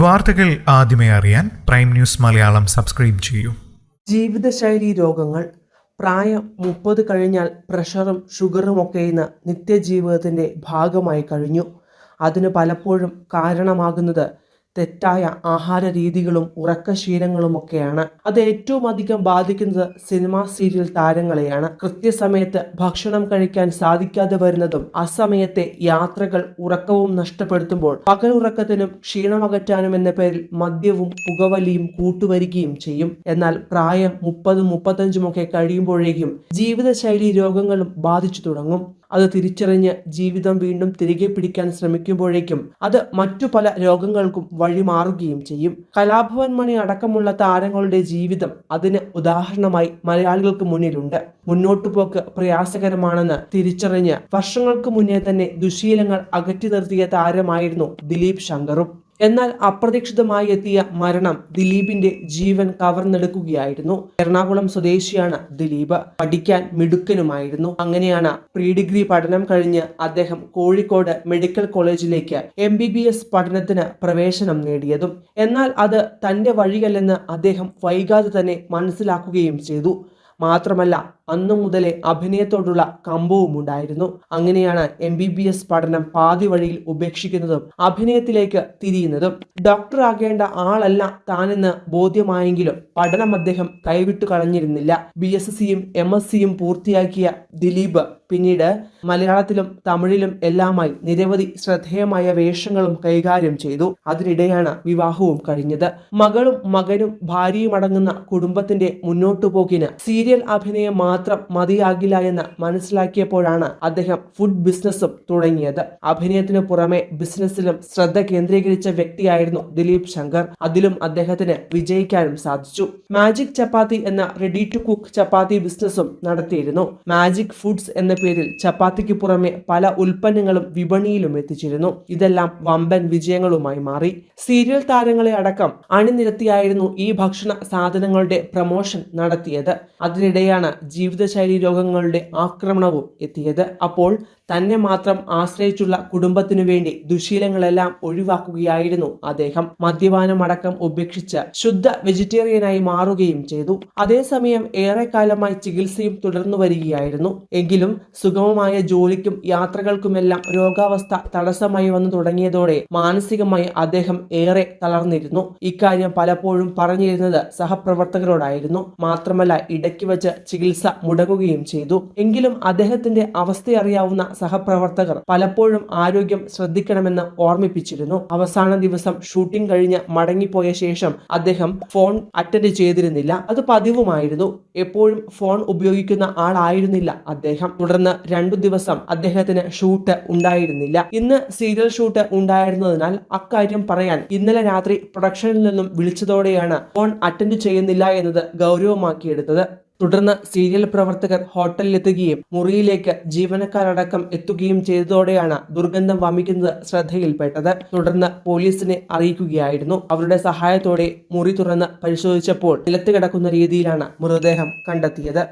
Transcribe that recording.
വാർത്തകൾ ആദ്യമേ അറിയാൻ പ്രൈം ന്യൂസ് മലയാളം സബ്സ്ക്രൈബ് ചെയ്യൂ. ജീവിതശൈലി രോഗങ്ങൾ. പ്രായം 30 കഴിഞ്ഞാൽ പ്രഷറും ഷുഗറുമൊക്കെ ഇന്ന് നിത്യജീവിതത്തിൻ്റെ ഭാഗമായി കഴിഞ്ഞു. അതിന് പലപ്പോഴും കാരണമാകുന്നത് തെറ്റായ ആഹാര രീതികളും ഉറക്കശീലങ്ങളുമൊക്കെയാണ്. അത് ഏറ്റവും അധികം ബാധിക്കുന്നത് സിനിമ സീരിയൽ താരങ്ങളെയാണ്. കൃത്യസമയത്ത് ഭക്ഷണം കഴിക്കാൻ സാധിക്കാതെ വരുന്നതും അസമയത്തെ യാത്രകൾ ഉറക്കവും നഷ്ടപ്പെടുത്തുമ്പോൾ പകലുറക്കത്തിനും ക്ഷീണമകറ്റാനും എന്ന പേരിൽ മദ്യവും പുകവലിയും കൂട്ടുവരികയും ചെയ്യും. എന്നാൽ പ്രായം 30-35 കഴിയുമ്പോഴേക്കും ജീവിതശൈലി രോഗങ്ങളും ബാധിച്ചു തുടങ്ങും. അത് തിരിച്ചറിഞ്ഞ് ജീവിതം വീണ്ടും തിരികെ പിടിക്കാൻ ശ്രമിക്കുമ്പോഴേക്കും അത് മറ്റു പല രോഗങ്ങൾക്കും വഴിമാറുകയും ചെയ്യും. കലാഭവൻ മണി അടക്കമുള്ള താരങ്ങളുടെ ജീവിതം അതിന് ഉദാഹരണമായി മലയാളികൾക്ക് മുന്നിലുണ്ട്. മുന്നോട്ടുപോക്ക് പ്രയാസകരമാണെന്ന് തിരിച്ചറിഞ്ഞ് വർഷങ്ങൾക്ക് മുന്നേ തന്നെ ദുശീലങ്ങൾ അകറ്റി നിർത്തിയ താരമായിരുന്നു ദിലീപ് ശങ്കറും. എന്നാൽ അപ്രതീക്ഷിതമായി എത്തിയ മരണം ദിലീപിന്റെ ജീവൻ കവർന്നെടുക്കുകയായിരുന്നു. എറണാകുളം സ്വദേശിയാണ് ദിലീപ്. പഠിക്കാൻ മിടുക്കനുമായിരുന്നു. അങ്ങനെയാണ് പ്രീ ഡിഗ്രി പഠനം കഴിഞ്ഞ് അദ്ദേഹം കോഴിക്കോട് മെഡിക്കൽ കോളേജിലേക്ക് MBBS പഠനത്തിന് പ്രവേശനം നേടിയതും. എന്നാൽ അത് തന്റെ വഴിയല്ലെന്ന് അദ്ദേഹം വൈകാതെ തന്നെ മനസ്സിലാക്കുകയും ചെയ്തു. മാത്രമല്ല അന്നു മുതലേ അഭിനയത്തോടുള്ള കമ്പവും ഉണ്ടായിരുന്നു. അങ്ങനെയാണ് MBBS പഠനം പാതി വഴിയിൽ ഉപേക്ഷിക്കുന്നതും അഭിനയത്തിലേക്ക് തിരിയുന്നതും. ഡോക്ടർ ആകേണ്ട ആളല്ല താനെന്ന് ബോധ്യമായെങ്കിലും പഠനം അദ്ദേഹം കൈവിട്ടു കളഞ്ഞിരുന്നില്ല. BScയും MScയും പൂർത്തിയാക്കിയ ദിലീപ് പിന്നീട് മലയാളത്തിലും തമിഴിലും എല്ലാമായി നിരവധി ശ്രദ്ധേയമായ വേഷങ്ങളും കൈകാര്യം ചെയ്തു. അതിനിടെയാണ് വിവാഹവും കഴിഞ്ഞത്. മകളും മകനും ഭാര്യയും അടങ്ങുന്ന കുടുംബത്തിന്റെ മുന്നോട്ടുപോക്കിന് സീരിയൽ അഭിനയം മാത്രം മതിയാകില്ല എന്ന് മനസ്സിലാക്കിയപ്പോഴാണ് അദ്ദേഹം ഫുഡ് ബിസിനസ്സും തുടങ്ങിയത്. അഭിനയത്തിനു പുറമെ ബിസിനസ്സിലും ശ്രദ്ധ കേന്ദ്രീകരിച്ച വ്യക്തിയായിരുന്നു ദിലീപ് ശങ്കർ. അതിലും അദ്ദേഹത്തിന് വിജയിക്കാനും സാധിച്ചു. മാജിക് ചപ്പാത്തി എന്ന റെഡി ടു കുക്ക് ചപ്പാത്തി ബിസിനസ്സും നടത്തിയിരുന്നു. മാജിക് ഫുഡ്സ് എന്ന പേരിൽ ചപ്പാത്തിക്ക് പുറമെ പല ഉൽപ്പന്നങ്ങളും വിപണിയിലും എത്തിച്ചിരുന്നു. ഇതെല്ലാം വമ്പൻ വിജയങ്ങളുമായി മാറി. സീരിയൽ താരങ്ങളെ അടക്കം അണിനിരത്തിയായിരുന്നു ഈ ഭക്ഷണ സാധനങ്ങളുടെ പ്രമോഷൻ നടത്തിയത്. അതിനിടെയാണ് ജീവിതശൈലി രോഗങ്ങളുടെ ആക്രമണവും എത്തിയത്. അപ്പോൾ തന്നെ മാത്രം ആശ്രയിച്ചുള്ള കുടുംബത്തിനു വേണ്ടി ദുശീലങ്ങളെല്ലാം ഒഴിവാക്കുകയായിരുന്നു അദ്ദേഹം. മദ്യപാനം അടക്കം ഉപേക്ഷിച്ച് ശുദ്ധ വെജിറ്റേറിയനായി മാറുകയും ചെയ്തു. അതേസമയം ഏറെക്കാലമായി ചികിത്സയും തുടർന്നു വരികയായിരുന്നു. എങ്കിലും സുഗമമായ ജോലിക്കും യാത്രകൾക്കുമെല്ലാം രോഗാവസ്ഥ തടസ്സമായി വന്നു തുടങ്ങിയതോടെ മാനസികമായി അദ്ദേഹം ഏറെ തളർന്നിരുന്നു. ഇക്കാര്യം പലപ്പോഴും പറഞ്ഞിരുന്നത് സഹപ്രവർത്തകരോടായിരുന്നു. മാത്രമല്ല ഇടയ്ക്ക് വെച്ച് ചികിത്സ മുടങ്ങുകയും ചെയ്തു. എങ്കിലും അദ്ദേഹത്തിന്റെ അവസ്ഥയറിയാവുന്ന സഹപ്രവർത്തകർ പലപ്പോഴും ആരോഗ്യം ശ്രദ്ധിക്കണമെന്ന് ഓർമ്മിപ്പിച്ചിരുന്നു. അവസാന ദിവസം ഷൂട്ടിംഗ് കഴിഞ്ഞ് മടങ്ങിപ്പോയ ശേഷം അദ്ദേഹം ഫോൺ അറ്റൻഡ് ചെയ്തിരുന്നില്ല. അത് പതിവുമായിരുന്നു. എപ്പോഴും ഫോൺ ഉപയോഗിക്കുന്ന ആളായിരുന്നില്ല അദ്ദേഹം. തുടർന്ന് 2 ദിവസം അദ്ദേഹത്തിന് ഷൂട്ട് ഉണ്ടായിരുന്നില്ല. ഇന്ന് സീരിയൽ ഷൂട്ട് ഉണ്ടായിരുന്നതിനാൽ അക്കാര്യം പറയാൻ ഇന്നലെ രാത്രി പ്രൊഡക്ഷനിൽ നിന്നും വിളിച്ചതോടെയാണ് ഫോൺ അറ്റൻഡ് ചെയ്യുന്നില്ല എന്നത് ഗൗരവമാക്കിയെടുത്തത്. തുടർന്ന് സീരിയൽ പ്രവർത്തകർ ഹോട്ടലിലെത്തുകയും മുറിയിലേക്ക് ജീവനക്കാരടക്കം എത്തുകയും ചെയ്തതോടെയാണ് ദുർഗന്ധം വമിക്കുന്നത് ശ്രദ്ധയിൽപ്പെട്ടത്. തുടർന്ന് പോലീസിനെ അറിയിക്കുകയായിരുന്നു. അവരുടെ സഹായത്തോടെ മുറി തുറന്ന് പരിശോധിച്ചപ്പോൾ നിലത്ത് കിടക്കുന്ന രീതിയിലാണ് മൃതദേഹം കണ്ടെത്തിയത്.